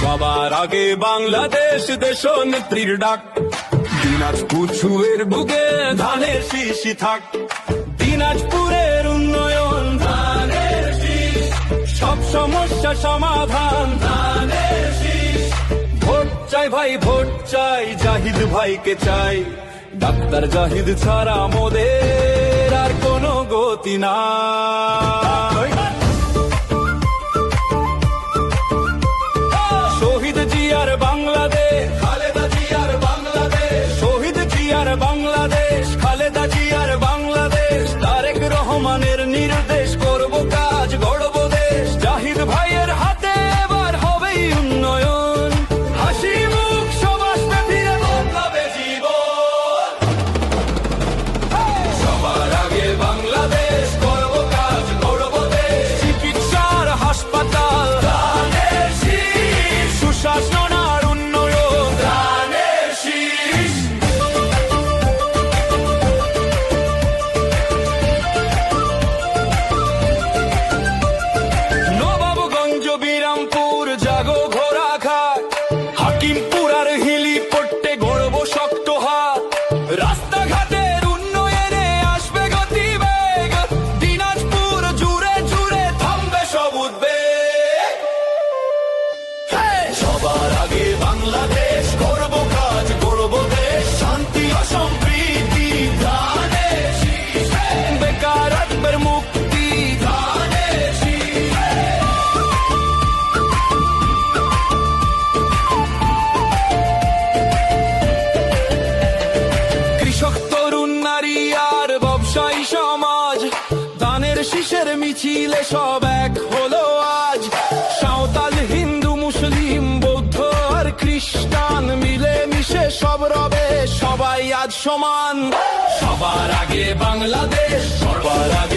সবার আগে বাংলাদেশ দেশনেত্রীর ডাক, দিনাজপুর ছুঁয়ের বুকে ধানের শীষই থাক। দিনাজপুরের উন্নয়ন ধানের শীষ, সব সমস্যা সমাধান ধানের শীষ। ভোট চাই ভাই ভোট চাই, জাহিদ ভাইকে চাই। ডাক্তার জাহিদ ছাড়া মোদের আর কোনো গতি নাই। শহীদ জিয়ার বাংলাদেশ, খালেদা জিয়ার বাংলাদেশ। শহীদ জিয়ার বাংলাদেশ, খালেদা জিয়ার বাংলাদেশ। তারেক রহমানের নির্দেশ, করব কাজ গড়ব দেশ। জাহিদ ভাইয়ের হাতে এবার হবেই উন্নয়ন, হাসি মুখ সবার ফিরে বদলাবে জীবন। সবার আগে বাংলাদেশ, করব কাজ গড়ব দেশ। চিকিৎসার হাসপাতাল ধানের শীষ, সুশাসন আর উন্নয়ন ধানের শীষ। নবাবগঞ্জ, বিরামপুর, জাগো ঘোড়াঘাট, হাকিমপুর আর হিলিপট্টে গড়ব শক্ত হাত। রাস্তাঘাটের উন্নয়নে আসবে গতিবেগ, দিনাজপুর জুড়ে জুড়ে থামবে সব উদ্বেগ। সবার আগে বাংলাদেশ, করব কাজ গড়ব দেশ। শান্তি ও সম্প্রীতি ধানের শীষ, বেকারত্বের মুক্তি ধানের শীষ। কৃষক, তরুণ, নারী আর ব্যবসায়ী সমাজ, ধানের শীষের মিছিলে সব এক হলো আজ। সাঁওতাল, হিন্দু, মুসলিম, বৌদ্ধ আর খ্রিস্টান মিলে মিশে সব রবে সবাই আজ সমান। সবার আগে বাংলাদেশ, সবার আগে